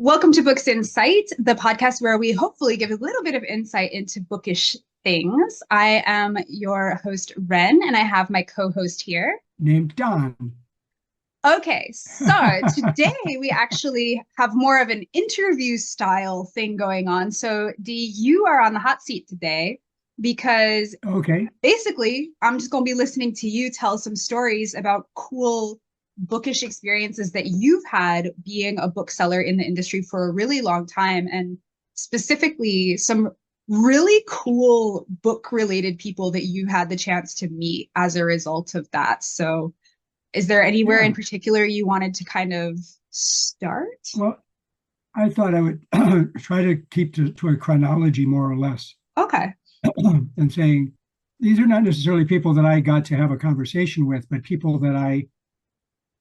Welcome to Books Insight, the podcast where we hopefully give a little bit of insight into bookish things. I am your host, Ren, and I have my co-host here named Don. Okay, so today we actually have more of an interview style thing going on. So, Dee, you are on the hot seat today because Okay. basically I'm just going to be listening to you tell some stories about cool bookish experiences that you've had being a bookseller in the industry for a really long time, and specifically some really cool book related people that you had the chance to meet as a result of that. So, is there anywhere in Yeah. particular you wanted to kind of start? Well, I thought I would try to keep to a chronology more or less Okay. and saying these are not necessarily people that I got to have a conversation with, but people that I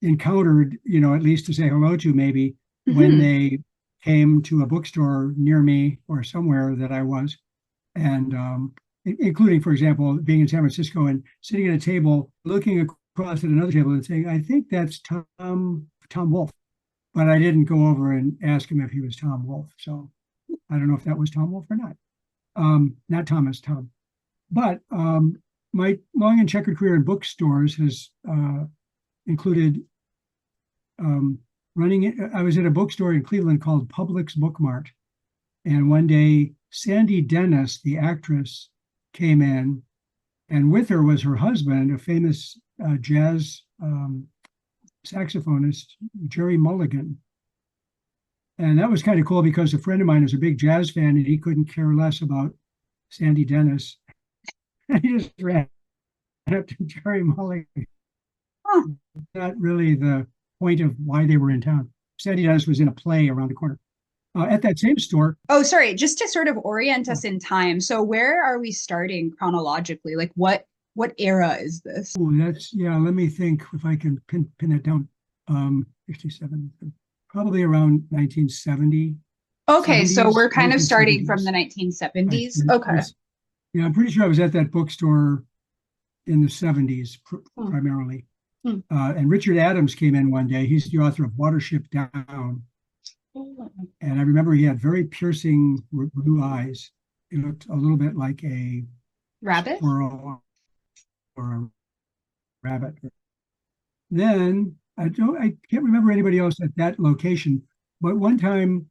encountered, at least to say hello to maybe when Mm-hmm. they came to a bookstore near me or somewhere that I was. And including, for example, being in San Francisco and sitting at a table, looking across at another table and saying, I think that's Tom Wolfe. But I didn't go over and ask him if he was Tom Wolfe. So I don't know if that was Tom Wolfe or not. Not Thomas, Tom. But my long and checkered career in bookstores has included running. I was at a bookstore in Cleveland called Publix Book Mart. And one day, Sandy Dennis, the actress, came in, and with her was her husband, a famous jazz saxophonist, Jerry Mulligan. And that was kind of cool because a friend of mine is a big jazz fan and he couldn't care less about Sandy Dennis. And he just ran up to Jerry Mulligan. Oh. Not really the point of why they were in town. Sandy Dennis was in a play around the corner. At that same store. Oh, sorry, just to sort of orient us Oh, in time. So where are we starting chronologically? Like what era is this? yeah, let me think if I can pin it down. 57, probably around 1970. Okay, so 70s, we're kind of starting from the 1970s. 1970s. Okay. Yeah, I'm pretty sure I was at that bookstore in the 70s Hmm. primarily. Hmm. And Richard Adams came in one day. He's the author of Watership Down. And I remember he had very piercing blue eyes. He looked a little bit like a Rabbit? squirrel or a rabbit. Then I can't remember anybody else at that location, but one time,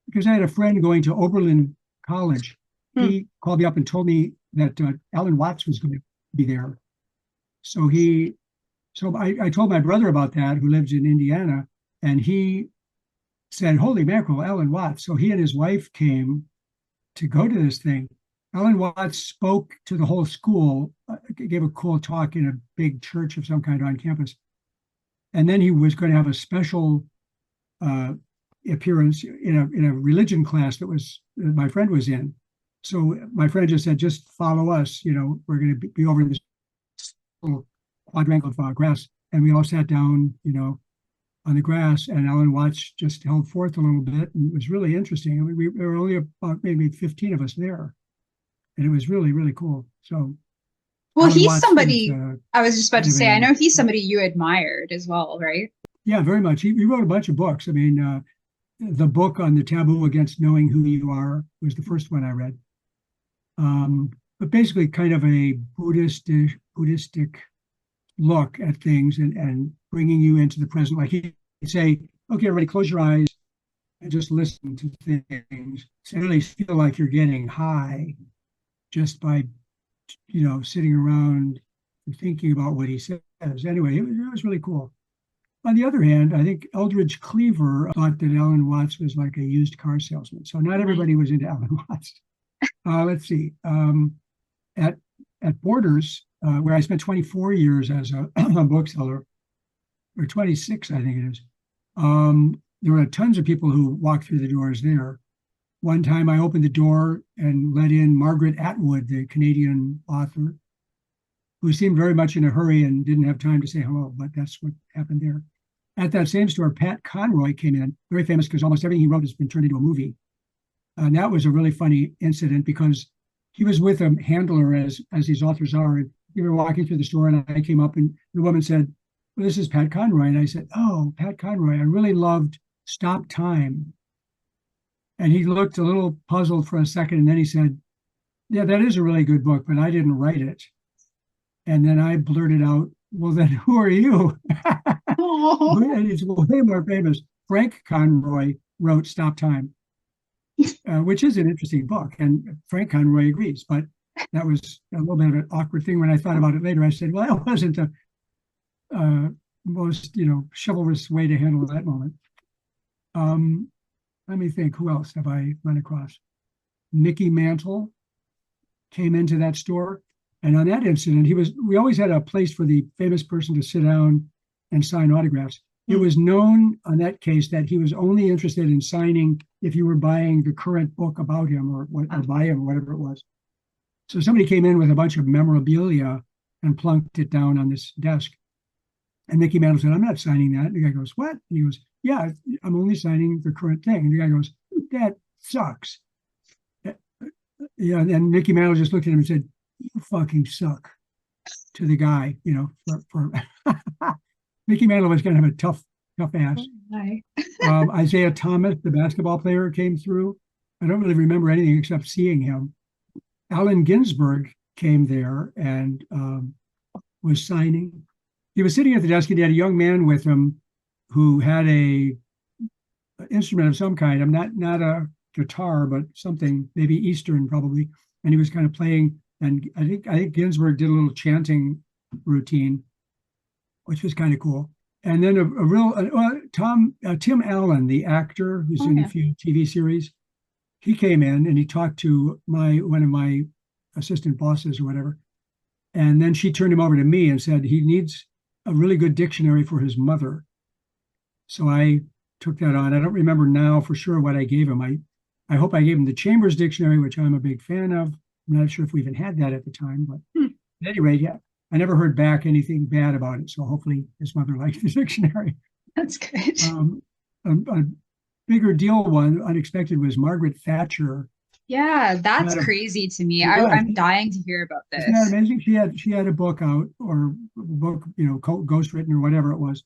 because I had a friend going to Oberlin College, Hmm. he called me up and told me that Alan Watts was going to be there. So I told my brother about that, who lives in Indiana, and he said, "Holy mackerel, Alan Watts!" So he and his wife came to go to this thing. Alan Watts spoke to the whole school, gave a cool talk in a big church of some kind on campus. And then he was going to have a special appearance in a religion class that my friend was in. So my friend just said, "Just follow us. We're going to be over in this little quadrangle of grass." And we all sat down, on the grass, and Alan Watts just held forth a little bit, and it was really interesting. I mean, there were only about maybe 15 of us there, and it was really, really cool. So Well, Alan he's Watts is somebody I was just about kind to of say, I know he's somebody you admired as well, right? yeah, very much. He wrote a bunch of books. I mean, the book on the taboo against knowing who you are was the first one I read. But basically, kind of a Buddhistic look at things and bringing you into the present. Like he'd say, "Okay, everybody, close your eyes and just listen to things. So really feel like you're getting high just by, sitting around and thinking about what he says." Anyway, it was really cool. On the other hand, I think Eldridge Cleaver thought that Alan Watts was like a used car salesman. So not everybody was into Alan Watts. Let's see. At Borders, where I spent 24 years as a bookseller, or 26, I think it is, there were tons of people who walked through the doors there. One time I opened the door and let in Margaret Atwood, the Canadian author, who seemed very much in a hurry and didn't have time to say hello, but that's what happened there. At that same store, Pat Conroy came in, very famous because almost everything he wrote has been turned into a movie. And that was a really funny incident because he was with a handler, as these authors are. And we were walking through the store, and I came up, and the woman said, "Well, this is Pat Conroy." And I said, "Oh, Pat Conroy, I really loved Stop Time." And he looked a little puzzled for a second, and then he said, "Yeah, that is a really good book, but I didn't write it." And then I blurted out, "Well, then who are you?" Oh, And he's way more famous. Frank Conroy wrote Stop Time, which is an interesting book. And Frank Conroy agrees. But that was a little bit of an awkward thing. When I thought about it later, I said, well, that wasn't the most, chivalrous way to handle that moment. Let me think, who else have I run across? Mickey Mantle came into that store. And on that incident, we always had a place for the famous person to sit down and sign autographs. It was known on that case that he was only interested in signing if you were buying the current book about him or by him, or whatever it was. So somebody came in with a bunch of memorabilia and plunked it down on this desk. And Mickey Mantle said, "I'm not signing that." And the guy goes, "What?" And he goes, "Yeah, I'm only signing the current thing." And the guy goes, "That sucks." Yeah, and Mickey Mantle just looked at him and said, "You fucking suck," to the guy, for Mickey Mantle was kind of a tough ass. Isaiah Thomas, the basketball player, came through. I don't really remember anything except seeing him. Allen Ginsberg came there and was signing. He was sitting at the desk and he had a young man with him who had a instrument of some kind. I'm not a guitar, but something, maybe Eastern probably. And he was kind of playing. And I think Ginsberg did a little chanting routine, which was kind of cool. And then Tim Allen, the actor who's in a few TV series, he came in and he talked to one of my assistant bosses or whatever. And then she turned him over to me and said he needs a really good dictionary for his mother. So I took that on. I don't remember now for sure what I gave him. I hope I gave him the Chambers Dictionary, which I'm a big fan of. I'm not sure if we even had that at the time, but at any rate, yeah, I never heard back anything bad about it. So hopefully his mother liked the dictionary. that's good. A bigger deal one, unexpected, was Margaret Thatcher. Yeah, that's crazy to me. Yeah, I'm dying to hear about isn't that this. amazing? She had a book out, or a book, ghost written or whatever it was.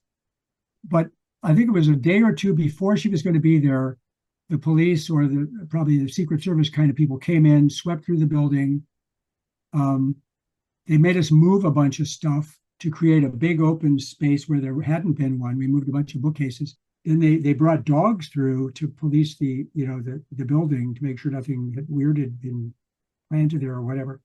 But I think it was a day or two before she was going to be there, the police or probably the Secret Service kind of people came in, swept through the building. They made us move a bunch of stuff to create a big open space where there hadn't been one. We moved a bunch of bookcases. Then they brought dogs through to police the building to make sure nothing weird had been planted there or whatever.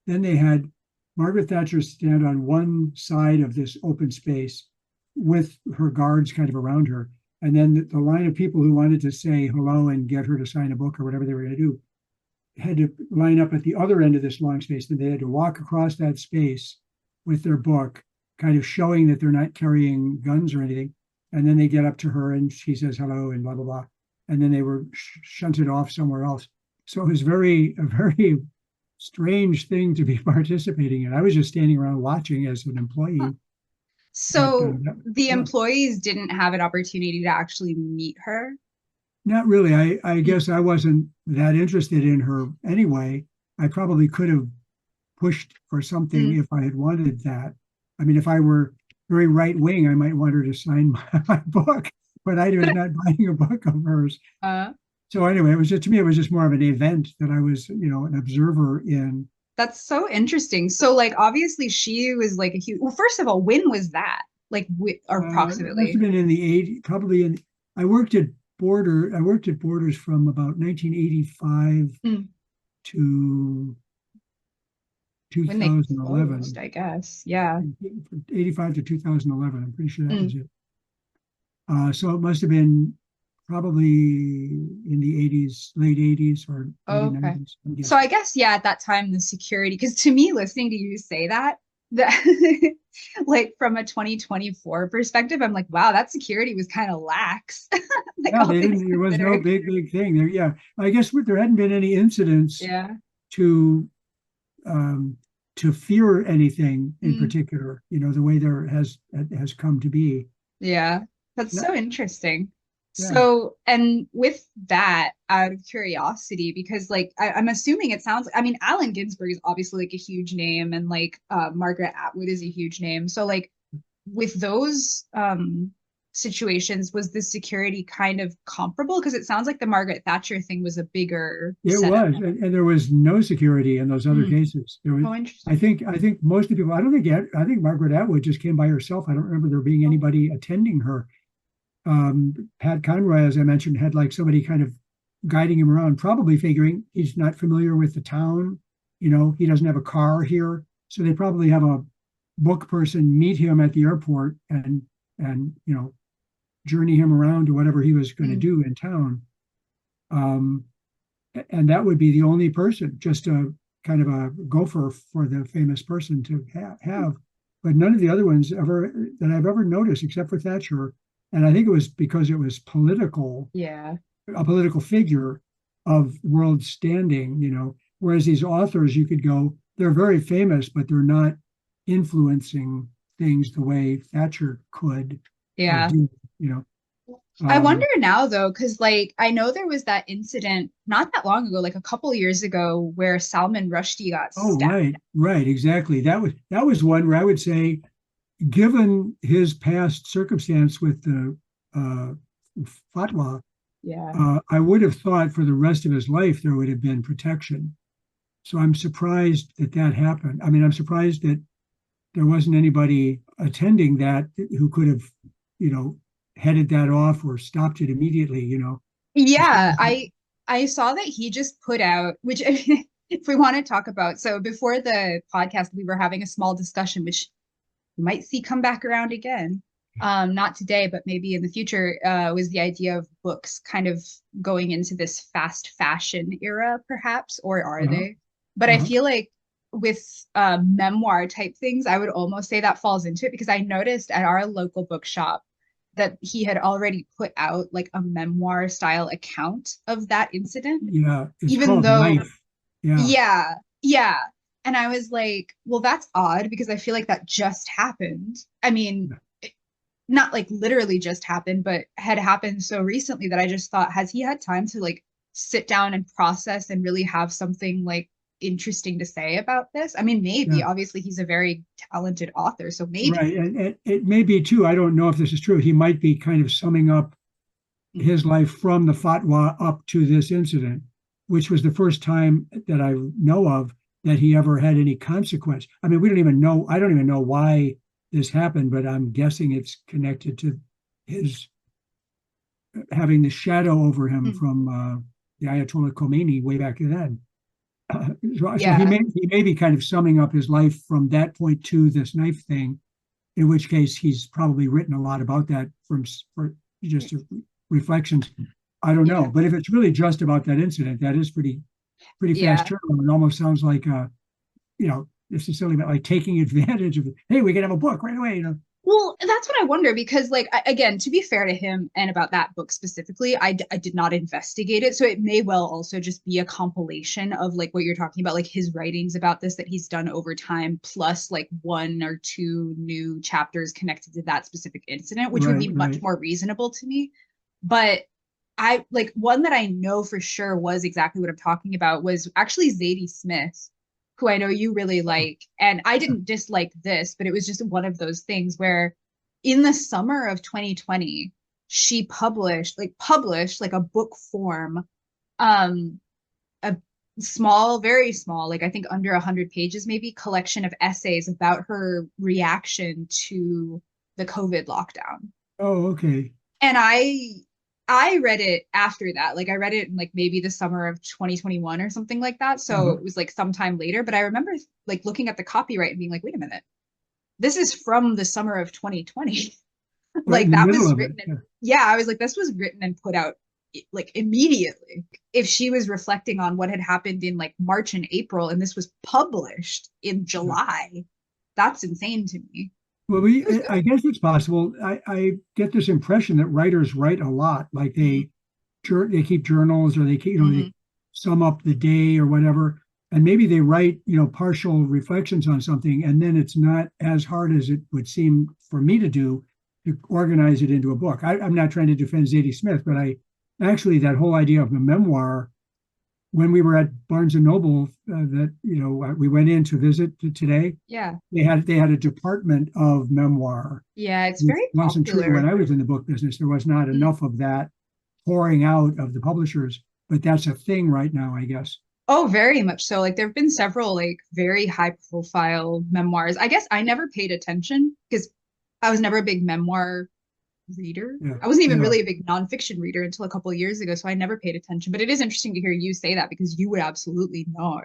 Then they had Margaret Thatcher stand on one side of this open space with her guards kind of around her. And then the line of people who wanted to say hello and get her to sign a book or whatever they were going to do had to line up at the other end of this long space. And they had to walk across that space with their book, kind of showing that they're not carrying guns or anything. And then they get up to her and she says hello and blah, blah, blah. And then they were shunted off somewhere else. So it was a very strange thing to be participating in. I was just standing around watching as an employee. So the employees didn't have an opportunity to actually meet her? Not really. I guess I wasn't that interested in her anyway. I probably could have pushed for something if I had wanted that. I mean, if I were very right wing, I might want her to sign my book, but I was not buying a book of hers. So anyway, it was just more of an event that I was, an observer in. That's so interesting. So like, obviously she was like a huge, well, first of all, when was that? Like, approximately? It must have been in the 80s, probably I worked at Borders from about 1985 to 2011. When they closed, I guess. Yeah. 85 to 2011. I'm pretty sure that was it. So it must have been probably in the 80s, late 80s or early 90s. So I guess, yeah, at that time, the security, because to me, listening to you say that like from a 2024 perspective, I'm like, wow, that security was kind of lax. Like, yeah, there was no big thing there. Yeah, I guess there hadn't been any incidents to fear anything in particular, the way there has come to be. Yeah, that's so interesting. Yeah. So, and with that, out of curiosity, because like I'm assuming it sounds, I mean, Allen Ginsberg is obviously like a huge name, and like Margaret Atwood is a huge name. So like with those situations, was the security kind of comparable? Because it sounds like the Margaret Thatcher thing was a bigger It setup. was, and there was no security in those other Mm. cases. There was, Oh, I interesting. think, I think most of the people. I think Margaret Atwood just came by herself. I don't remember there being anybody attending her. Pat Conroy, as I mentioned, had like somebody kind of guiding him around, probably figuring he's not familiar with the town. You know, he doesn't have a car here, so they probably have a book person meet him at the airport and you know, journey him around to whatever he was going to Mm. do in town. Um, and that would be the only person, just a kind of a gopher for the famous person to have. But none of the other ones ever that I've ever noticed, except for Thatcher. And I think it was because it was political, Yeah. a political figure of world standing, you know. Whereas these authors, you could go, they're very famous, but they're not influencing things the way Thatcher could or Yeah. do, you know. I wonder Um, now though, because like I know there was that incident not that long ago, like a couple years ago, where Salman Rushdie got oh, stabbed. right, exactly. That was one where I would say, given his past circumstance with the uh, fatwa, Yeah. I would have thought for the rest of his life there would have been protection. So I'm surprised that that happened. I mean, I'm surprised that there wasn't anybody attending that who could have, you know, headed that off or stopped it immediately, you know. Yeah, I saw that he just put out, which if we want to talk about, so before the podcast, we were having a small discussion, which you might see come back around again. Not today, but maybe in the future, was the idea of books kind of going into this fast fashion era, perhaps, or are Uh-huh, they? But I uh-huh. feel like with memoir type things, I would almost say that falls into it because I noticed at our local bookshop that he had already put out like a memoir style account of that incident, Yeah, it's even called though, Life. Yeah, yeah, yeah. And I was like, well, that's odd because I feel like that just happened. I mean, not like literally just happened, but had happened so recently that I just thought, has he had time to like sit down and process and really have something like interesting to say about this? I mean, maybe. yeah. Obviously, he's a very talented author, so maybe. Right. And it may be too, I don't know if this is true. He might be kind of summing up Mm. his life from the fatwa up to this incident, which was the first time that I know of that he ever had any consequence. I mean, we don't even know, I don't even know why this happened, but I'm guessing it's connected to his having the shadow over him Mm. from the Ayatollah Khomeini way back then. So he Yeah. may be kind of summing up his life from that point to this knife thing, in which case he's probably written a lot about that for just reflections. I don't know, Yeah. but if it's really just about that incident, that is pretty fast Yeah. turnaround. It almost sounds like you know, this is silly, but like taking advantage of it. Hey, we can have a book right away, you know. Well, that's what I wonder because, like, again, to be fair to him and about that book specifically, I did not investigate it. So it may well also just be a compilation of like what you're talking about, like his writings about this that he's done over time, plus like one or two new chapters connected to that specific incident, which would Right, be much right. more reasonable to me. But I like one that I know for sure was exactly what I'm talking about was actually Zadie Smith, who I know you really Oh, like. And I didn't dislike this, but it was just one of those things where in the summer of 2020, she published like a book form, um, a small, very small, like I think under 100 pages, maybe collection of essays about her reaction to the COVID lockdown. oh, okay. And I read it after that. Like I read it in like maybe the summer of 2021 or something like that. So Uh-huh. it was like sometime later. But I remember like looking at the copyright and being like, wait a minute, this is from the summer of 2020. Right in Like the that middle was of it. written Yeah, and yeah, I was like, this was written and put out like immediately. If she was reflecting on what had happened in like March and April and this was published in yeah. July, that's insane to me. Well, It was I good. guess it's possible. I get this impression that writers write a lot, like Mm-hmm. they keep journals or they keep, you know, Mm-hmm. they sum up the day or whatever, and maybe they write, you know, partial reflections on something, and then it's not as hard as it would seem for me to do to organize it into a book. I'm not trying to defend Zadie Smith, but I actually that whole idea of the memoir when we were at Barnes and Noble, that we went in to visit today, Yeah. they had a department of memoir, Yeah, it's which very wasn't true when popular. I was in the book business. There was not Mm. enough of that pouring out of the publishers, but that's a thing right now, I guess. Oh, very much so. Like there have been several like very high profile memoirs. I guess I never paid attention because I was never a big memoir reader. Yeah, I wasn't even yeah. really a big nonfiction reader until a couple of years ago, so I never paid attention. But it is interesting to hear you say that because you would absolutely know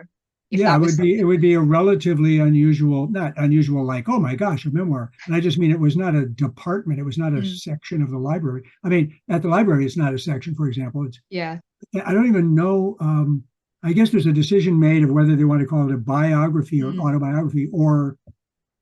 if Yeah, that it was would be something. it would be a relatively unusual, not unusual like, oh my gosh, a memoir. And I just mean it was not a department, it was not a Mm, section of the library. I mean, at the library, it's not a section, for example. It's yeah. I don't even know. I guess there's a decision made of whether they want to call it a biography or Mm. autobiography or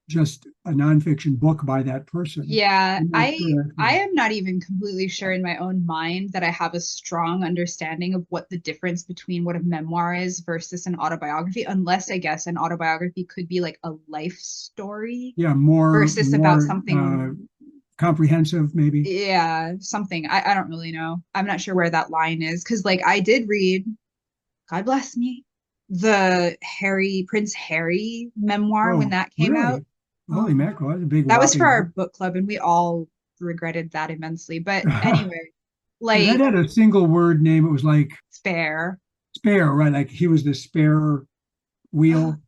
just a nonfiction book by that person. Yeah, I'm not I sure I actually. am not even completely sure in my own mind that I have a strong understanding of what the difference between what a memoir is versus an autobiography, unless I guess an autobiography could be like a life story Yeah, more versus about more something, comprehensive, maybe. yeah, something. I don't really know. I'm not sure where that line is because like I did read, God bless me, the Prince Harry memoir when Oh, that came out. really? Holy mackerel, that's a big That was for whopping our book. book club, and we all regretted that immensely. But anyway, Yeah, that like had a single word name. It was like spare. spare, right? Like he was the spare wheel,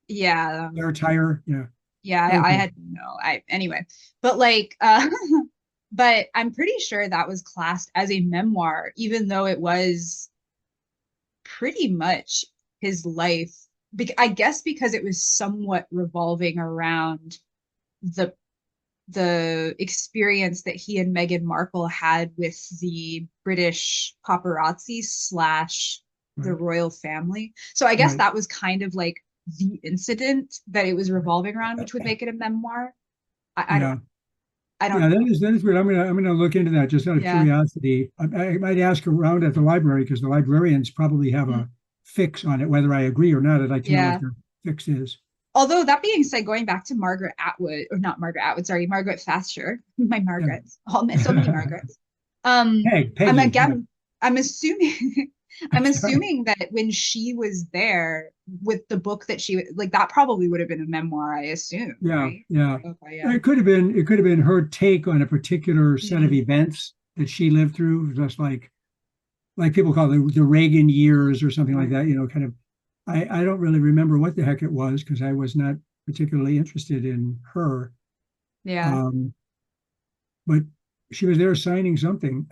Yeah, spare tire. Yeah. yeah, I Okay. had no, I anyway. But like but I'm pretty sure that was classed as a memoir, even though it was pretty much his life. I guess because it was somewhat revolving around the the experience that he and Meghan Markle had with the British paparazzi slash the Right. royal family. So I guess Right. that was kind of like the incident that it was revolving around, which would make it a memoir. I don't Yeah. I don't Yeah, know. that is weird. I'm gonna look into that just out of Yeah. curiosity. I might ask around at the library because the librarians probably have Mm, a fix on it, whether I agree or not. I'd like to know what yeah. their fix is. Although that being said, going back to Margaret Atwood, or not Margaret Atwood, sorry, Margaret Thatcher, my Margarets, so many Yeah. Margarets. I'm Peggy. Yeah. again, I'm assuming, I'm Sorry. assuming that when she was there with the book that she like, that probably would have been a memoir, I assume, Yeah. right? Yeah. Okay, yeah. It could have been her take on a particular set of Mm, events that she lived through, just like people call it the Reagan years or something like mm, that, kind of. I don't really remember what the heck it was because I was not particularly interested in her. yeah. Um, but she was there signing something.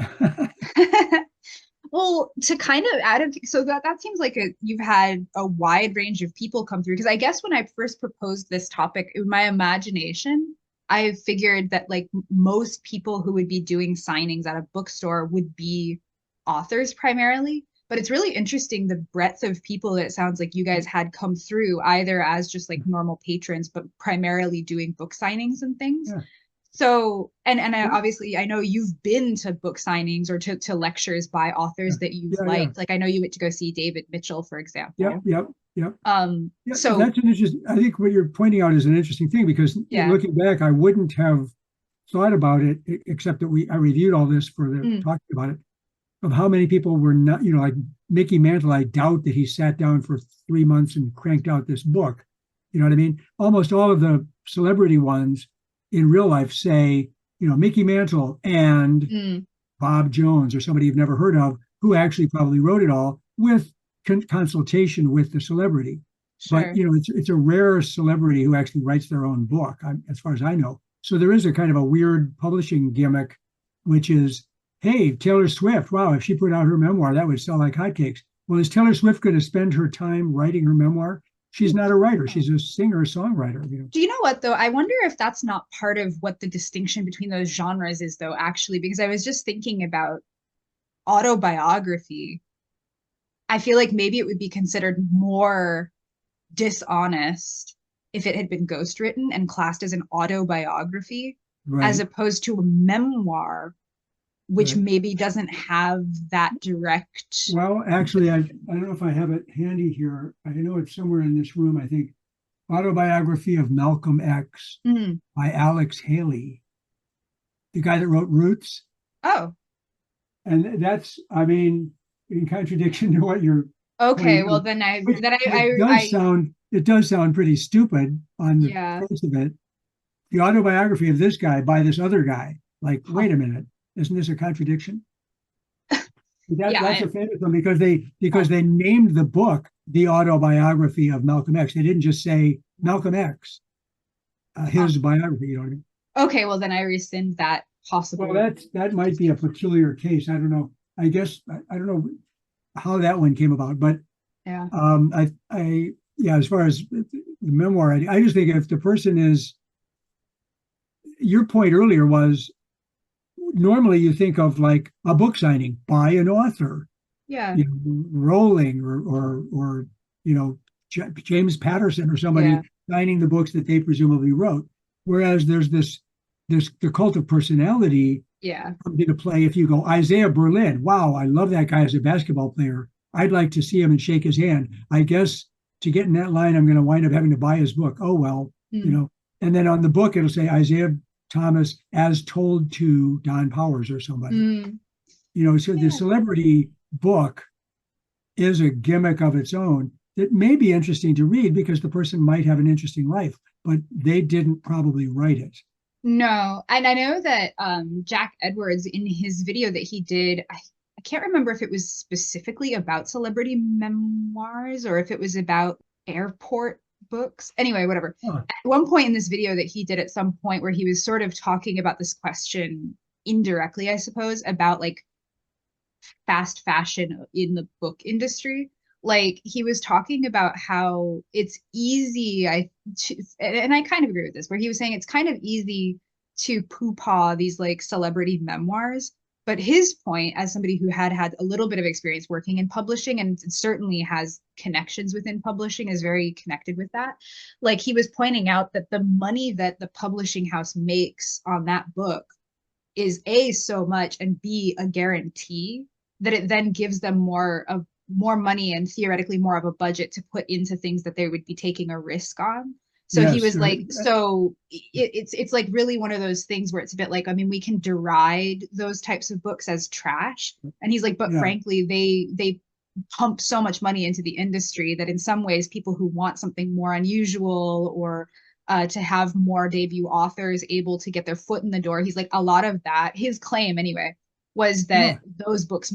Well, to kind of add it, so that seems like you've had a wide range of people come through. Because I guess when I first proposed this topic, in my imagination, I figured that like most people who would be doing signings at a bookstore would be authors primarily. But it's really interesting the breadth of people that it sounds like you guys had come through, either as just like normal patrons, but primarily doing book signings and things. Yeah. So, and obviously, I know you've been to book signings or to lectures by Yeah. authors that you've Yeah. Yeah. liked. Like I know you went to go see David Mitchell, for Yep. example. Yep. Yep. Yeah. So That's an interesting. I think what you're pointing out is an interesting thing because yeah. looking back, I wouldn't have thought about it except that I reviewed all this for the Mm, talking about it of how many people were not, like Mickey Mantle. I doubt that he sat down for 3 months and cranked out this book. You know what I mean? Almost all of the celebrity ones in real life say, Mickey Mantle and mm, Bob Jones or somebody you've never heard of who yeah, actually probably wrote it all with consultation with the celebrity. But sure. it's a rare celebrity who actually writes their own book, as far as I know. So there is a kind of a weird publishing gimmick, which is, hey, Taylor Swift, wow, if she put out her memoir, that would sell like hotcakes. Well, is Taylor Swift going to spend her time writing her memoir? She's not a writer. Oh. She's a singer songwriter. Do you know what though? I wonder if that's not part of what the distinction between those genres is though, actually, because I was just thinking about autobiography. I feel like maybe it would be considered more dishonest if it had been ghostwritten and classed as an autobiography, as Right, opposed to a memoir, which right. maybe doesn't have that direct. Well, actually, I don't know if I have it handy here. I know it's somewhere in this room, I think. Autobiography of Malcolm X Mm. by Alex Haley, the guy that wrote Roots. Oh, And that's, I mean, in contradiction to what you're Okay, pointing well out, then which it does sound pretty stupid on the yeah. face of it. The autobiography of this guy by this other guy. Like, Huh. wait a minute, isn't this a contradiction? That's Yeah. a famous one because they named the book the autobiography of Malcolm X. They didn't just say Malcolm X, Huh. his biography. You know what I mean? Okay, well then I rescind that Well, possible. that might be a peculiar case. I don't know. I guess I don't know how that one came about, but Yeah. yeah, as far as the memoir, I just think if the person is, your point earlier was normally you think of like a book signing by an author, Yeah. you know, Rowling or you know, James Patterson or Yeah. somebody signing the books that they presumably wrote. Whereas there's the cult of personality Yeah. comes into play if you go Isaiah Berlin. Wow, I love that guy as a basketball player. I'd like to see him and shake his hand. I guess to get in that line, I'm going to wind up having to buy his book. Oh well, you Mm. know. And then on the book, it'll say Isaiah Thomas as told to Don Powers or somebody. Mm. You know, so the Yeah. celebrity book is a gimmick of its own that may be interesting to read because the person might have an interesting life, but they didn't probably write it. No, and I know that Jack Edwards in his video that he did, I can't remember if it was specifically about celebrity memoirs or if it was about airport books. Anyway, whatever. Huh. At one point in this video that he did at some point where he was sort of talking about this question indirectly, I suppose, about like fast fashion in the book industry. Like he was talking about how it's easy, and I kind of agree with this, where he was saying it's kind of easy to poo-paw these like celebrity memoirs. But his point, as somebody who had a little bit of experience working in publishing and certainly has connections within publishing, is very connected with that. Like he was pointing out that the money that the publishing house makes on that book is A, so much, and B, a guarantee that it then gives them more money and theoretically more of a budget to put into things that they would be taking a risk on. So he Yes. was like, so it's like really one of those things where it's a bit like, I mean, we can deride those types of books as trash. And he's like, but Yeah. frankly, they pump so much money into the industry that in some ways people who want something more unusual or to have more debut authors able to get their foot in the door. He's like, a lot of that, his claim anyway, was that No, those books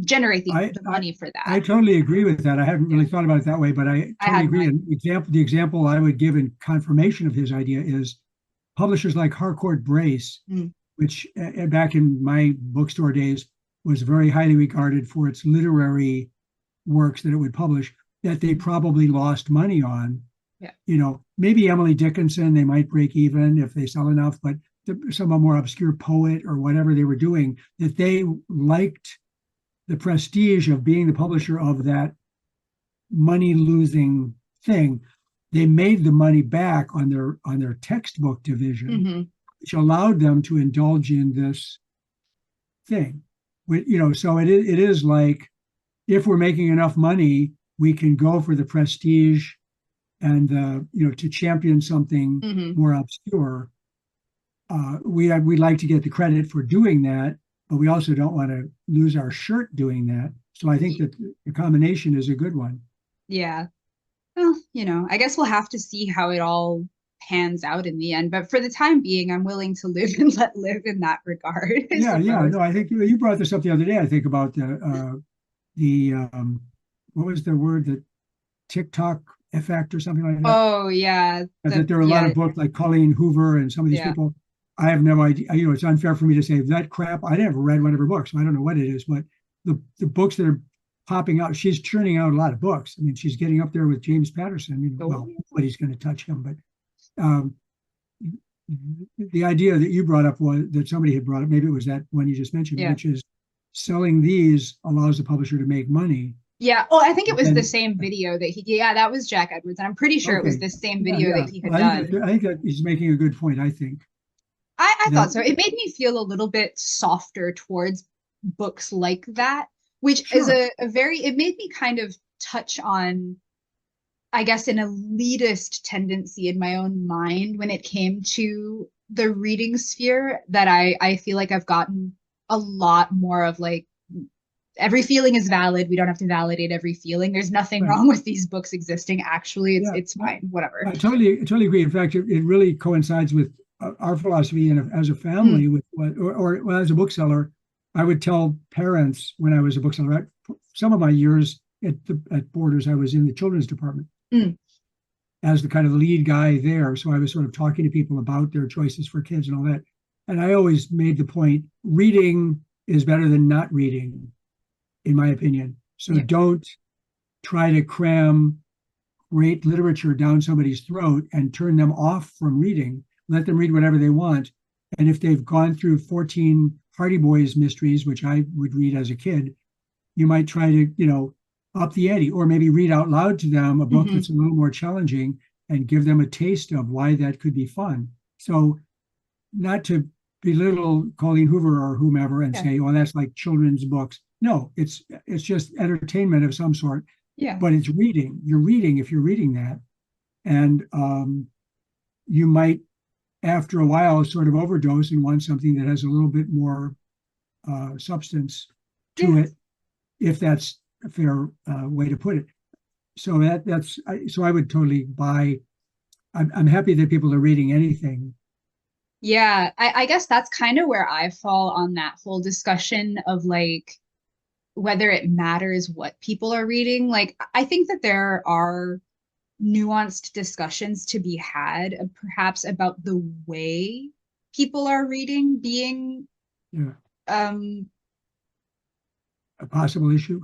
generate I, the I money for I that. totally agree with that. I haven't really Yeah, thought about it that way, but I I totally had agree. not. And the example I would give in confirmation of his idea is publishers like Harcourt Brace, Mm. which back in my bookstore days was very highly regarded for its literary works that it would publish, that they probably lost money on. Yeah. You know, maybe Emily Dickinson, they might break even if they sell enough, but some more obscure poet or whatever they were doing, that they liked the prestige of being the publisher of that money losing thing. They made the money back on their textbook division, Mm-hmm. which allowed them to indulge in this thing. You know, so it is like if we're making enough money, we can go for the prestige and you know, to champion something Mm-hmm. more obscure. We like to get the credit for doing that, but we also don't want to lose our shirt doing that. So I think that the combination is a good one. Yeah. Well, I guess we'll have to see how it all pans out in the end. But for the time being, I'm willing to live and let live in that regard, I Yeah, yeah. suppose. No, I think you brought this up the other day. I think about the what was the word, that TikTok effect or something like that. Oh yeah. That there are a lot of books like Colleen Hoover and some of these Yeah. people. I have no idea. You know, it's unfair for me to say that crap. I never read one of her books, so I don't know what it is. But the books that are popping out, she's churning out a lot of books. I mean, she's getting up there with James Patterson. You know, Oh, well, nobody's going to touch him, but the idea that you brought up was that somebody had brought up. Maybe it was that one you just mentioned, yeah. which is selling these allows the publisher to make money. Yeah. Oh, I think it was the And same video that yeah, that was Jack Edwards. And I'm pretty sure it was okay, the same yeah, video yeah. that he had Well, done. I think that he's making a good point. I think I that thought so. It made me feel a little bit softer towards books like that, which is sure, it made me kind of touch on, I guess, an elitist tendency in my own mind when it came to the reading sphere that I feel like I've gotten a lot more of like every feeling is valid. We don't have to validate every feeling. There's nothing Right. wrong with these books existing. Actually, Yeah, it's fine. Whatever. I totally agree. In fact, it really coincides with our philosophy, and as a Mm, family, with what, or well, as a bookseller, I would tell parents when I was a bookseller. Some of my years at Borders, I was in the children's department mm, as the kind of lead guy there. So I was sort of talking to people about their choices for kids and all that. And I always made the point: reading is better than not reading, in my opinion. So yeah. don't try to cram great literature down somebody's throat and turn them off from reading. Let them read whatever they want. And if they've gone through 14 Hardy Boys mysteries, which I would read as a kid, you might try to, up the ante, or maybe read out loud to them a book Hmm. that's a little more challenging and give them a taste of why that could be fun. So, not to belittle Colleen Hoover or whomever and Yeah. say, "Oh, that's like children's books." No, it's just entertainment of some sort, Yeah. but it's reading. You're reading if you're reading that, and you might, after a while, sort of overdose and want something that has a little bit more substance Yeah. to it, if that's a fair way to put it. So so I would totally buy. I'm happy that people are reading anything. Yeah. I guess that's kind of where I fall on that whole discussion of like whether it matters what people are reading. Like, I think that there are nuanced discussions to be had, perhaps about the way people are reading being Yeah, um a possible issue.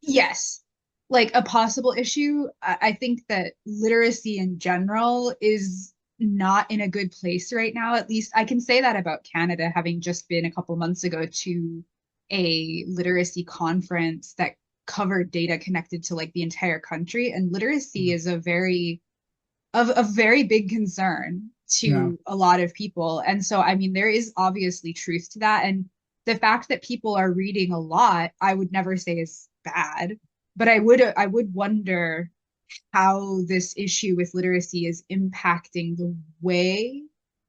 yes, like a possible issue. I think that literacy in general is not in a good place right now. At least I can say that about Canada, having just been a couple months ago to a literacy conference that covered data connected to like the entire country. And literacy is a very big concern Yeah, to a lot of people. And so, I mean, there is obviously truth to that. And the fact that people are reading a lot, I would never say is bad, but I would wonder how this issue with literacy is impacting the way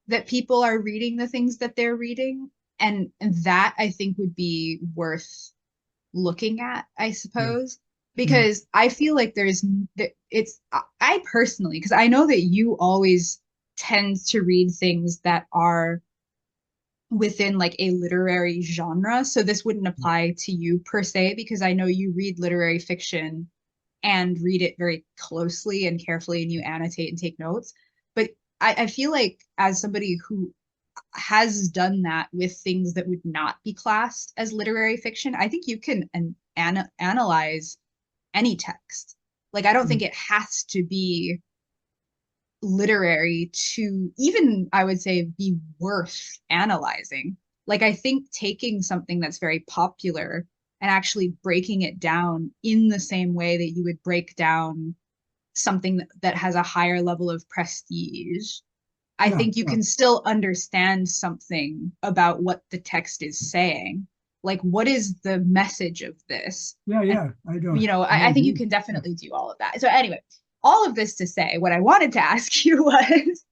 that people are reading the things that they're reading. And that I think would be worth looking at, I yeah, suppose, yeah, because I feel like I personally, because I know that you always tend to read things that are within like a literary genre. So this wouldn't apply to you per se, because I know you read literary fiction and read it very closely and carefully and you annotate and take notes. But I feel like as somebody who has done that with things that would not be classed as literary fiction, I think you can analyze any text. Like, I don't yeah, think it has to be literary to even, I would say, be worth analyzing. Like, I think taking something that's very popular and actually breaking it down in the same way that you would break down something that has a higher level of prestige, I yeah, think you yeah, can still understand something about what the text is saying. Like, what is the message of this? yeah, And, yeah. I I think you agree. can Yeah, definitely do all of that. So, anyway, all of this to say, what I wanted to ask you was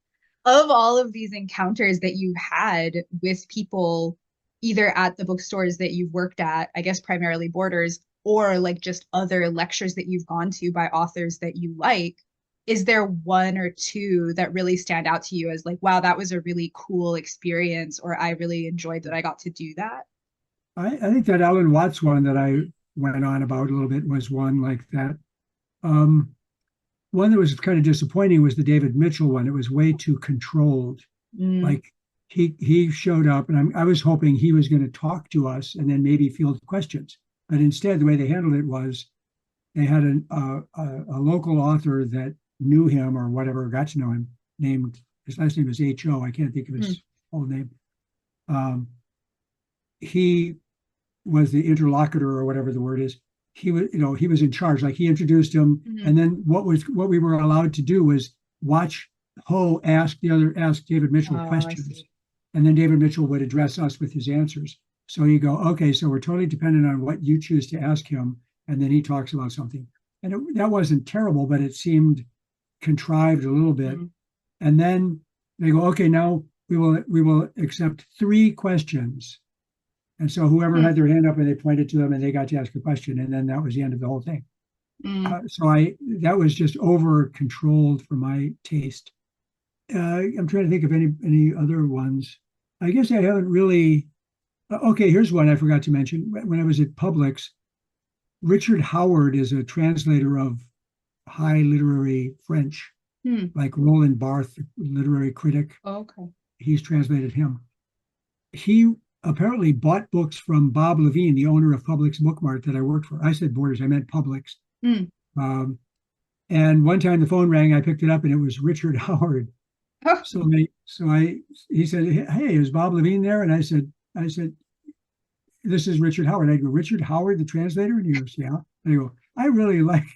of all of these encounters that you've had with people, either at the bookstores that you've worked at, I guess primarily Borders, or like just other lectures that you've gone to by authors that you like, is there one or two that really stand out to you as like, wow, that was a really cool experience, or I really enjoyed that I got to do that? I think that Alan Watts one that I went on about a little bit was one like that. Um, One that was kind of disappointing was the David Mitchell one. It was way too controlled. Mm, Like he showed up, and I was hoping he was going to talk to us and then maybe field questions. But instead, the way they handled it was they had a local author that knew him or whatever, got to know him, named, his last name is H.O. I can't think of mm, his whole name. Um, he was the interlocutor or whatever the word is. He was in charge. Like he introduced him, mm. and then what we were allowed to do was watch Ho ask David Mitchell Oh, I questions, see. and then David Mitchell would address us with his answers. So you go, okay, so we're totally dependent on what you choose to ask him, and then he talks about something. And that wasn't terrible, but it seemed contrived a little bit. Mm, And then they go, okay, now we will accept 3 questions, And so whoever Hmm. had their hand up and they pointed to them and they got to ask a question, and then that was the end of the whole thing. Mm. That was just over controlled for my taste. I'm trying to think of any other ones. I guess I haven't really. Okay, here's one I forgot to mention. When I was at Publix, Richard Howard is a translator of high literary French, Hmm. like Roland Barthes, literary critic. Okay. He's translated him. He apparently bought books from Bob Levine, the owner of Publix Bookmart that I worked for. I said Borders, I meant Publix. Hmm. And one time the phone rang, I picked it up, and it was Richard Howard. Oh, He said, "Hey, is Bob Levine there?" And I said, "This is Richard Howard." I go, "Richard Howard, the translator?" And he goes, "Yeah." And I go, "I really like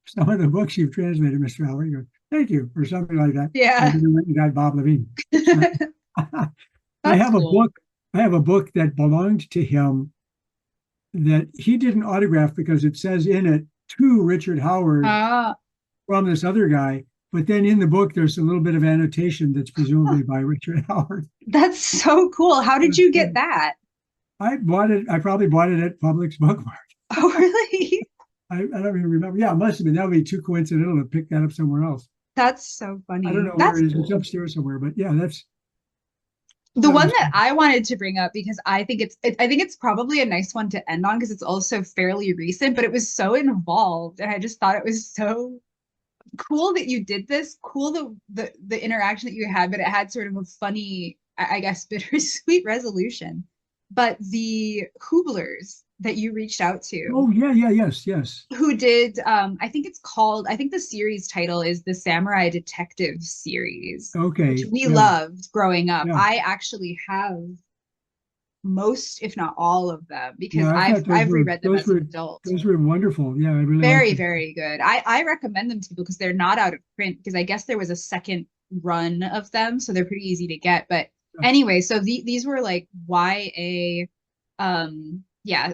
some of the books you've translated, Mr. Howard." He goes, "Thank you," or something like that. yeah. And then went and got Bob Levine. So I That's have a cool. book. I have a book that belonged to him that he didn't autograph because it says in it to Richard Howard Ah, from this other guy. But then in the book, there's a little bit of annotation that's huh, presumably by Richard Howard. that's so cool. How did you get that? I bought it. I probably bought it at Publix Bookmart. Oh, really? I don't even remember. Yeah, it must have been. That would be too coincidental to pick that up somewhere else. That's so I don't funny. know where That's it is. It's cool. upstairs somewhere. But yeah, The that one was. that I wanted to bring up because I think it's probably a nice one to end on because it's also fairly recent, but it was so involved and I just thought it was so cool that you did this. Cool the interaction that you had, but it had sort of a funny, I guess, bittersweet resolution. But the Hooblers that you reached out to, Oh yeah, yeah, yes, yes. who did I think it's called, I think the series title is the Samurai Detective series, which Okay, we yeah, loved growing up. yeah, I actually have most, if not all of them, because yeah. I thought I've reread them as an adult. those were wonderful. Yeah, I really liked Very, them. very good. I recommend them to people because they're not out of print because I guess there was a second run of them, so they're pretty easy to get. But Yeah, anyway, so these were like YA yeah,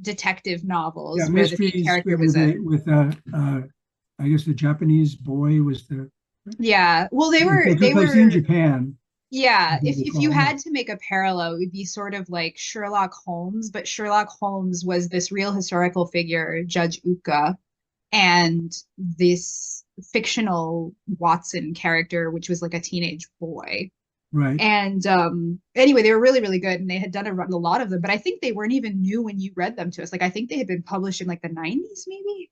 detective yeah, novels where the main mysteries character was a with I guess the Japanese boy was the. yeah. Well, It took they place in were Japan, yeah, as I if you recall. Yeah, had to make a parallel, it would be sort of like Sherlock Holmes, but Sherlock Holmes was this real historical figure, Judge Uka, and this fictional Watson character, which was like a teenage boy. right. And anyway, they were really, really good, and they had done a lot of them, but I think they weren't even new when you read them to us. Like I think they had been published in like the 90s, maybe.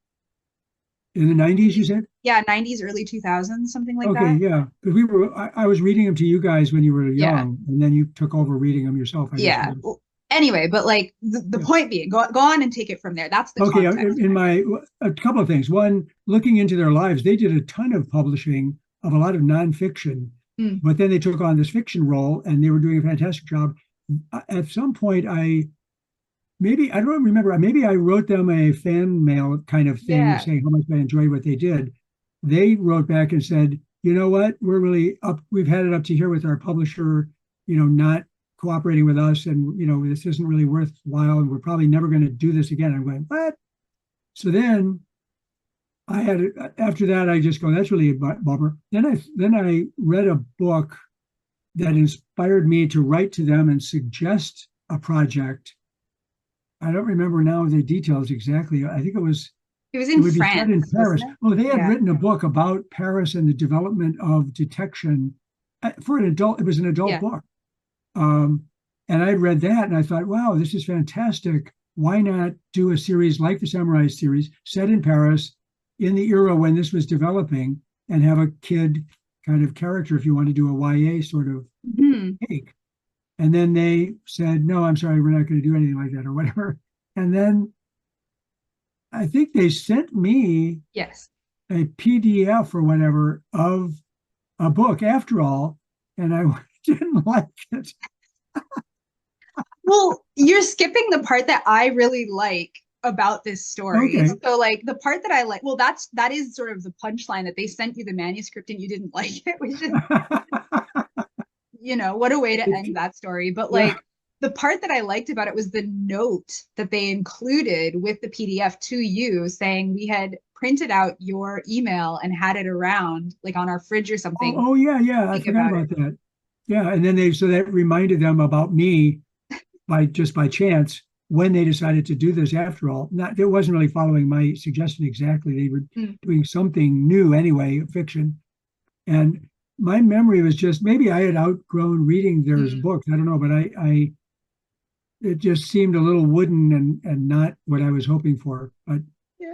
In the 90s, you said? Yeah, 90s, early 2000s, something like Okay, that. yeah. Because I was reading them to you guys when you were Yeah. young, and then you took over reading them yourself, I guess. Yeah. Well, anyway, but like the Yeah. point being, go on and take it from there. That's the Okay, context, in I guess. my a couple of things. One, looking into their lives, they did a ton of publishing of a lot of nonfiction, Mm. but then they took on this fiction role, and they were doing a fantastic job. At some point, I don't remember. Maybe I wrote them a fan mail kind of thing, Yeah. saying how much I enjoyed what they did. They wrote back and said, "You know what? We're really up. We've had it up to here with our publisher, not cooperating with us, and this isn't really worthwhile, and we're probably never going to do this again." I'm going, "What?" So then after that, I just go, "That's really a bummer." Then I read a book that inspired me to write to them and suggest a project. I don't remember now the details exactly. I think It was it in would be set in France, Paris. wasn't it? Well, they had Yeah. written a book about Paris and the development of detection for an adult. It was an adult Yeah. book. Um, and I read that and I thought, wow, this is fantastic. Why not do a series like the Samurai series set in Paris in the era when this was developing and have a kid kind of character if you want to do a YA sort of Mhm. take? And then they said, no, I'm sorry, we're not going to do anything like that or whatever. And then I think they sent me Yes. a PDF or whatever of a book after all, and I didn't like it. Well, you're skipping the part that I really like about this story. Okay. So like the part that I like, well, that is sort of the punchline that they sent you the manuscript and you didn't like it, which is, what a way to end that story. But Yeah. like the part that I liked about it was the note that they included with the PDF to you saying we had printed out your email and had it around like on our fridge or Oh, something. oh yeah, yeah. I Think forgot about it. about that. Yeah, and then so that reminded them about me by chance when they decided to do this after all. It wasn't really following my suggestion exactly. They were doing something new anyway, fiction. And my memory was just, maybe I had outgrown reading their books. I don't know, but I it just seemed a little wooden and not what I was hoping for. But yeah.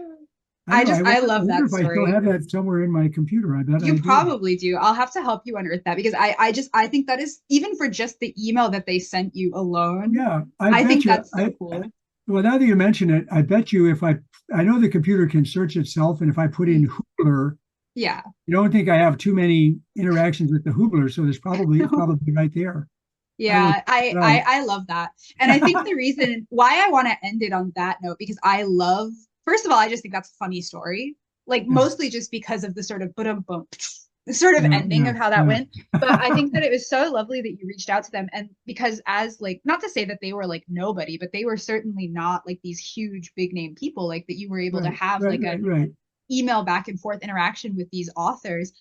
I love that if I still story. have that somewhere in my computer. I bet I You do. probably do. I'll have to help you unearth that because I think that is, even for just the email that they sent you alone, Yeah, I I bet think you. that's so cool. Well, now that you mention it, I bet you if I know the computer can search itself, and if I put in Hoobler, Yeah. you don't think I have too many interactions with the Hoobler, so it's probably right there. Yeah, Right. I love that. And I think the reason why I want to end it on that note, because I love, first of all, I just think that's a funny story. Like Yeah, mostly just because of the sort of boom sort of yeah, ending yeah, of how that yeah. went. But I think that it was so lovely that you reached out to them. And because as like, not to say that they were like nobody, but they were certainly not like these huge big name people, like that you were able to Right, have right, like right, an right. email back and forth interaction with these authors.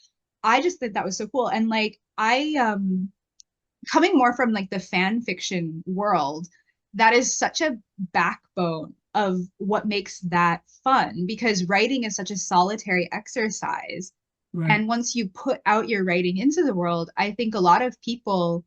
I just think that was so cool. And like I coming more from like the fan fiction world, that is such a backbone of what makes that fun because writing is such a solitary exercise. Right. And once you put out your writing into the world, I think a lot of people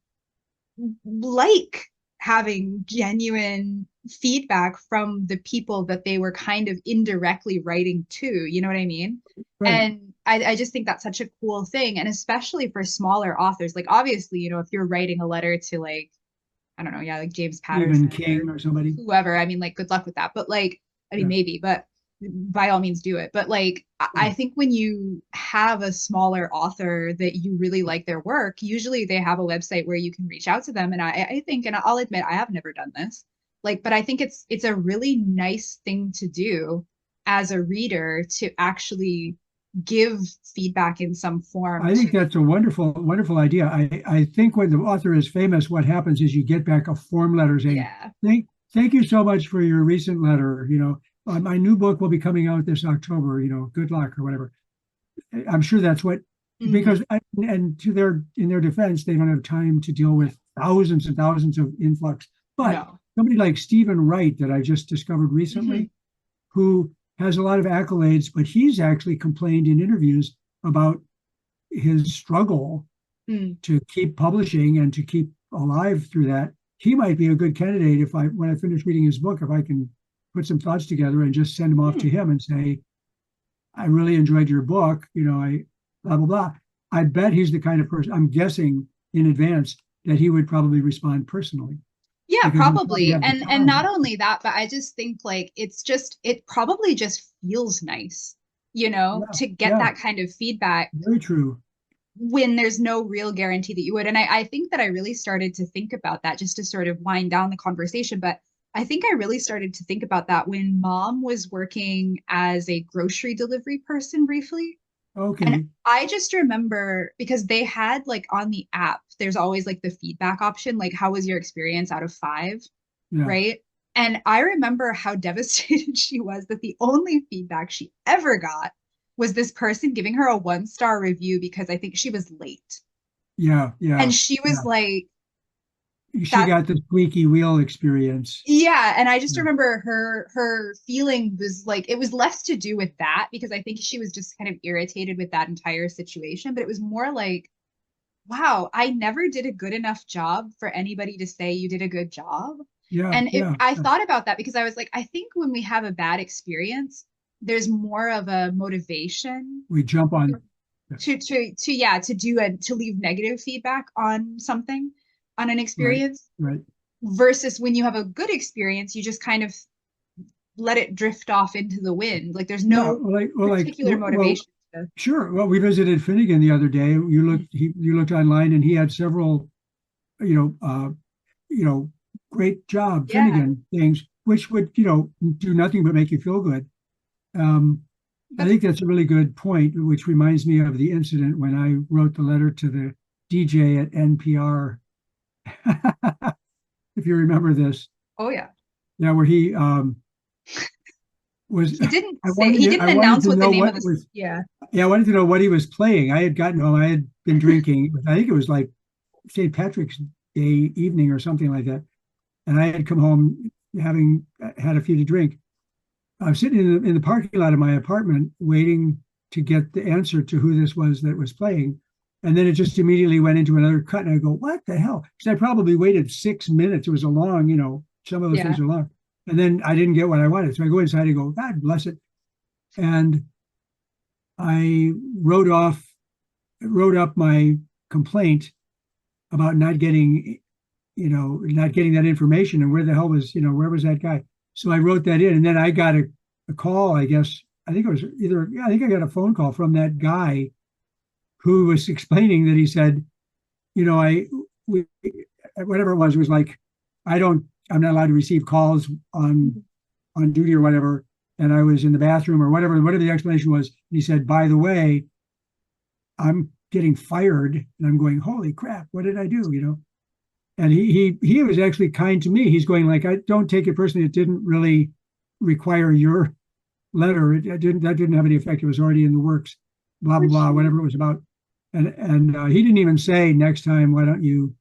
like having genuine feedback from the people that they were kind of indirectly writing to, you know what I mean? Right. And I just think that's such a cool thing. And especially for smaller authors, like obviously, you know, if you're writing a letter to like, I don't know, yeah, like James Stephen Patterson or King or somebody. whoever, I mean, like good luck with that. But like, I mean, Yeah. maybe, but by all means do it. But like, I Yeah. think when you have a smaller author that you really like their work, usually they have a website where you can reach out to them. And I think, and I'll admit, I have never done this, like, but I think it's a really nice thing to do as a reader to actually give feedback in some form I think to, that's a wonderful, wonderful idea. I think when the author is famous, what happens is you get back a form letter saying, yeah. thank you so much for your recent letter. My new book will be coming out this October, good luck or whatever. I'm sure that's what, Mm, because, and in their defense, they don't have time to deal with thousands and thousands of influx. But no. somebody like Stephen Wright that I just discovered Hmm. recently, who has a lot of accolades, but he's actually complained in interviews about his struggle Mm. to keep publishing and to keep alive through that. He might be a good candidate when I finish reading his book, if I can put some thoughts together and just send them off to Mm. him and say, I really enjoyed your book. I blah, blah, blah. I bet he's the kind of person, I'm guessing in advance, that he would probably respond personally Yeah, because he probably probably. have the And not time. only that, but I just think like it probably just feels nice, you know, Yeah, to get yeah, that kind of feedback very true. when there's no real guarantee that you would. And I think that I really started to think about that just to sort of wind down the conversation. But I think I really started to think about that when mom was working as a grocery delivery person briefly. And Okay. I just remember because they had like on the app, there's always like the feedback option, like how was your experience out of 5, Yeah. right? And I remember how devastated she was that the only feedback she ever got was this person giving her a 1-star review because I think she was late. Yeah. And Yeah. she was Yeah. like, She that got the squeaky wheel experience. yeah, and I just Yeah. remember her feeling was like it was less to do with that because I think she was just kind of irritated with that entire situation, but it was more like wow, I never did a good enough job for anybody to say you did a good job. Yeah. And Yeah. I Yeah. thought about that because I was like, I think when we have a bad experience, there's more of a motivation We jump on. Yeah. to do a to leave negative feedback on something, on an Right. experience, Right. versus when you have a good experience, you just kind of let it drift off into the wind. Like there's Yeah. no Well, particular motivation to, sure. Well, we visited Finnegan the other day. You looked online, and he had several, you know, uh, you know, great job yeah. Finnegan things, which would, do nothing but make you feel good. Um, I That's think that's a really good point, which reminds me of the incident when I wrote the letter to the DJ at NPR, if you remember this. oh yeah. Yeah, where he was. He didn't I say he I didn't wanted announce to what the know name of what this. was. Yeah. Yeah, I wanted to know what he was playing. I had gotten home. I had been drinking. I think it was like St. Patrick's Day evening or something like that. and I had come home having had a few to drink. I was sitting in the parking lot of my apartment waiting to get the answer to who this was that was playing. And then it just immediately went into another cut. And I go, what the hell? Because I probably waited 6 minutes. It was a long, some of those Yeah. things are long. And then I didn't get what I wanted. So I go inside and go, God bless it. And I wrote up my complaint about not getting that information, and where the hell was, where was that guy? So I wrote that in, and then I got a call, I guess. I think I got a phone call from that guy who was explaining that he said, whatever it was like, I'm not allowed to receive calls on duty or whatever. And I was in the bathroom or whatever the explanation was. And he said, by the way, I'm getting fired. And I'm going, holy crap, what did I do? And he was actually kind to me. He's going like, I don't take it personally. It didn't really require your letter. That didn't have any effect. It was already in the works, blah, blah, blah, whatever it was about. And he didn't even say next time, why don't you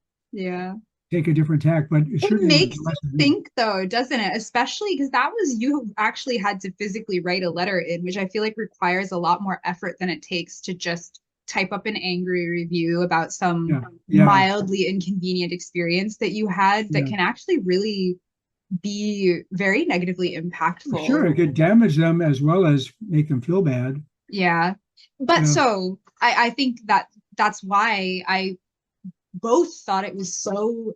take a different tack? But it makes you think though, doesn't it? Especially because that was you who actually had to physically write a letter in, which I feel like requires a lot more effort than it takes to just type up an angry review about some mildly inconvenient experience that you had that can actually really be very negatively impactful. Sure, it could damage them as well as make them feel bad. Yeah. But so I think that's why I both thought it was so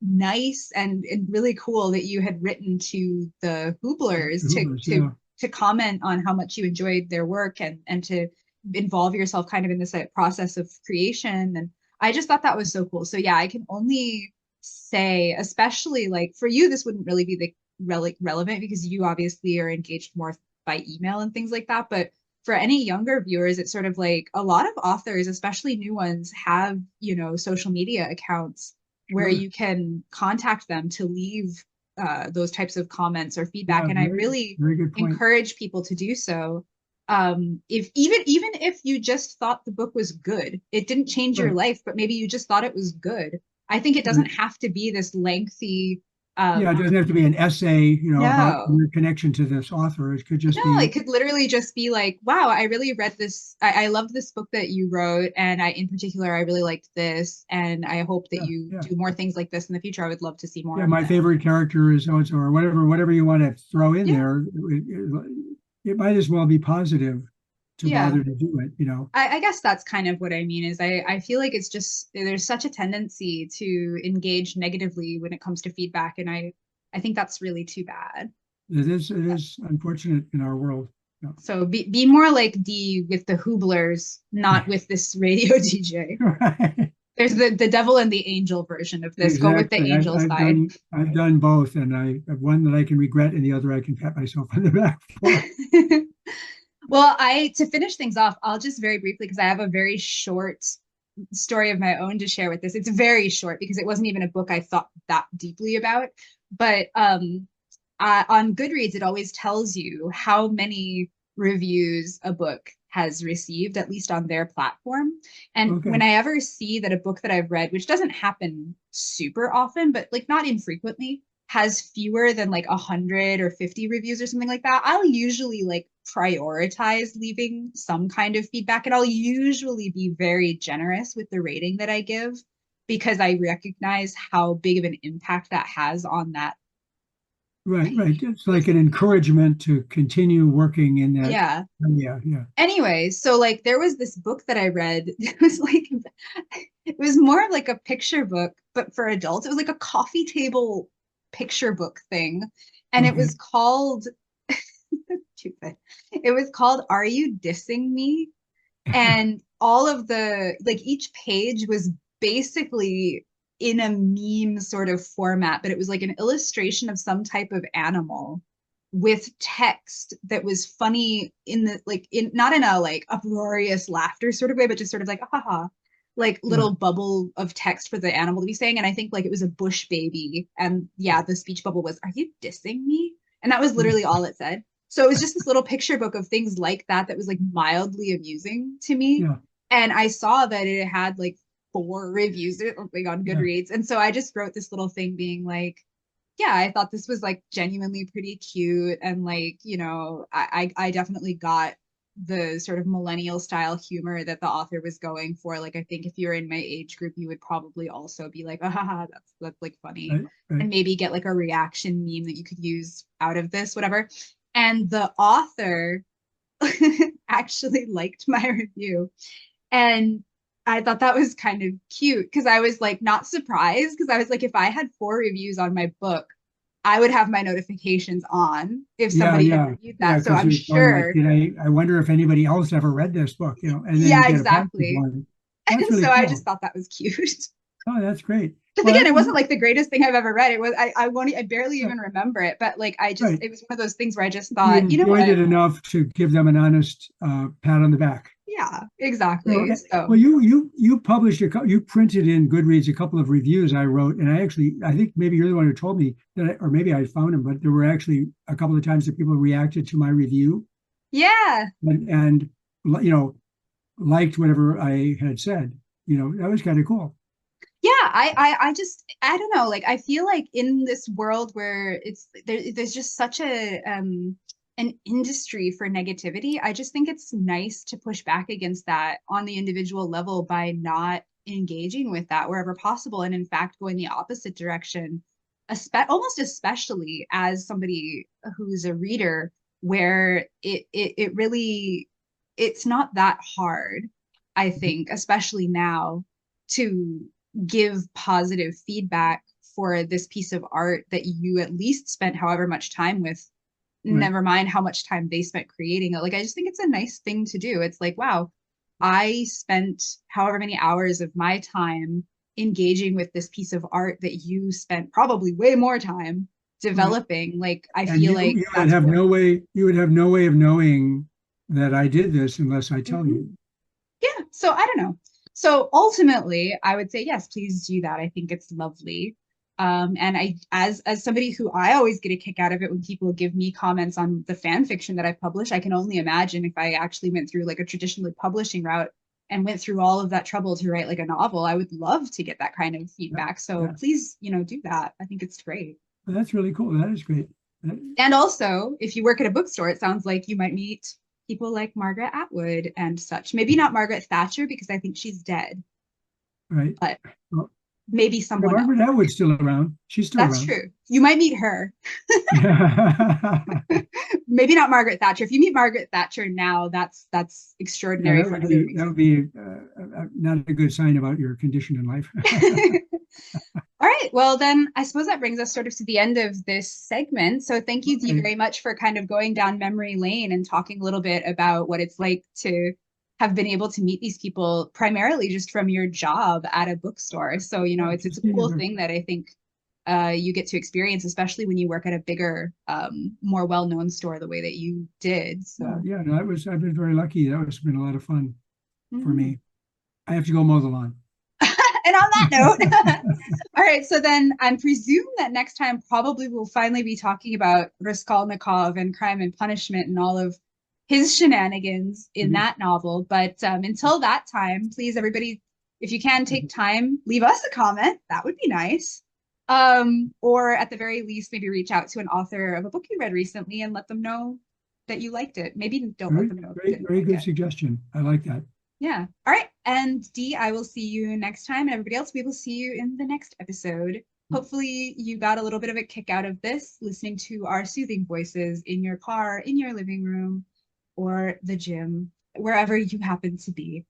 nice and really cool that you had written to the Hooblers to comment on how much you enjoyed their work and to involve yourself kind of in this process of creation. And I just thought that was so cool. So yeah, I can only say, especially like for you, this wouldn't really be the relevant because you obviously are engaged more by email and things like that. But for any younger viewers, it's sort of like a lot of authors, especially new ones, have, social media accounts where you can contact them to leave those types of comments or feedback. And I really encourage people to do so. If even if you just thought the book was good, it didn't change your life, but maybe you just thought it was good. I think it doesn't have to be this lengthy. It doesn't have to be an essay, about your connection to this author. It could just be. It could literally just be like, wow, I really read this. I loved this book that you wrote. And in particular, I really liked this. And I hope that you do more things like this in the future. I would love to see more. Yeah, my favorite character is so-and-so, or whatever you want to throw in there. It might as well be positive to bother to do it, I guess that's kind of what I mean is I feel like it's just there's such a tendency to engage negatively when it comes to feedback, and I think that's really too bad. It is unfortunate in our world. Yeah. So be more like Dee with the Hooblers, not with this radio DJ. Right. There's the devil and the angel version of this. Exactly. Go with the angel side. I've done both, and I have one that I can regret, and the other I can pat myself on the back for. Well, to finish things off, I'll just very briefly, because I have a very short story of my own to share with this. It's very short because it wasn't even a book I thought that deeply about. But on Goodreads, it always tells you how many reviews a book has received, at least on their platform. And when I ever see that a book that I've read, which doesn't happen super often, but like not infrequently, has fewer than like 100 or 50 reviews or something like that, I'll usually like prioritize leaving some kind of feedback. And I'll usually be very generous with the rating that I give because I recognize how big of an impact that has on that. Right. It's like an encouragement to continue working in that. Yeah. Anyway, so like there was this book that I read. It was more of like a picture book, but for adults. It was like a coffee table picture book thing. And it was called it was called Are You Dissing Me? And all of the like each page was basically in a meme sort of format, but it was like an illustration of some type of animal with text that was funny in the like in not in a like uproarious laughter sort of way, but just sort of like haha, like little bubble of text for the animal to be saying. And I think like it was a bush baby, and the speech bubble was, "Are you dissing me?" And that was literally all it said. So it was just this little picture book of things like that was like mildly amusing to me. And I saw that it had like 4 reviews on Goodreads. And so I just wrote this little thing being like, yeah, I thought this was like genuinely pretty cute. And like, you know, I definitely got the sort of millennial style humor that the author was going for. Like, I think if you're in my age group, you would probably also be like, ah, that's like funny. Right, right. And maybe get like a reaction meme that you could use out of this, whatever. And the author actually liked my review. And I thought that was kind of cute because I was like not surprised because I was like, if I had 4 reviews on my book, I would have my notifications on if Yeah, somebody had yeah, reviewed yeah. that. So Because I'm you're going like, sure, I wonder if anybody else ever read this book, you know, and then you yeah, get a positive exactly. one. Well, that's And really so I just cool. thought that was cute. Oh, that's great. Because Well, again, it wasn't like the greatest thing I've ever read. It was I won't I barely yeah, even remember it, but like I just right. it was one of those things where I just You thought, you know enjoyed what? it enough to give them an honest pat on the back. Yeah, So, exactly. So well, you published you printed in Goodreads a couple of reviews I wrote, and I think maybe you're the one who told me that, or maybe I found them, but there were actually a couple of times that people reacted to my review yeah, and you know liked whatever I had said. You know, that was kind of cool. yeah, I just I don't know, like I feel like in this world where there's just such a an industry for negativity, I just think it's nice to push back against that on the individual level by not engaging with that wherever possible, and in fact going the opposite direction, almost especially as somebody who's a reader, where it really it's not that hard, I think, especially now, to give positive feedback for this piece of art that you at least spent however much time with, Right. never mind how much time they spent creating it. Like, I just think it's a nice thing to do. It's like, wow, I spent however many hours of my time engaging with this piece of art that you spent probably way more time Right. developing. Like, I And feel like you would that's have worth. you would have no way of knowing that I did this unless I tell Mhm. you. Yeah, so I don't know. So ultimately, I would say yes, please do that. I think it's lovely. And I, as somebody who I always get a kick out of it when people give me comments on the fan fiction that I publish, I can only imagine if I actually went through like a traditional publishing route and went through all of that trouble to write like a novel. I would love to get that kind of Yeah, feedback. So yeah. please, you know, do that. I think it's great. Well, that's really cool. That is great. And also, if you work at a bookstore, it sounds like you might meet people like Margaret Atwood and such. Maybe not Margaret Thatcher because I think she's dead, Right. but Well, maybe yeah, someone else. Margaret Atwood's still around. She's still That's around. true. You might meet her. Yeah. Maybe not Margaret Thatcher. If you meet Margaret Thatcher now, that's Yeah, extraordinary for another that reason. would be not a good sign about your condition in life. All right. Well, then I suppose that brings us sort of to the end of this segment. So thank you, Dee, Okay. very much for kind of going down memory lane and talking a little bit about what it's like to have been able to meet these people primarily just from your job at a bookstore. So, you know, Yeah, it's a cool thing that I think you get to experience, especially when you work at a bigger, more well-known store the way that you did. yeah, So, yeah. No, I've been very lucky. That has been a lot of fun for mhm. me. I have to go mow the lawn. And on that note, all right, so then I presume that next time probably we'll finally be talking about Raskolnikov and Crime and Punishment and all of his shenanigans in Mhm. that novel. But until that time, please, everybody, if you can take time, leave us a comment. That would be nice. Or at the very least, maybe reach out to an author of a book you read recently and let them know that you liked it. Maybe don't let Very, them know if you very, didn't very like good it. suggestion. I like that. Yeah. All right. And Dee, I will see you next time. And everybody else, we will see you in the next episode. Hopefully, you got a little bit of a kick out of this, listening to our soothing voices in your car, in your living room, or the gym, wherever you happen to be.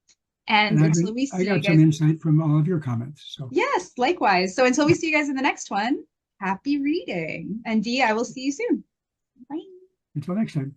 And And until we I see you got some guys, insight from all of your comments. So yes, likewise. So until we see you guys in the next one, happy reading. And Dee, I will see you soon. Bye. until next time.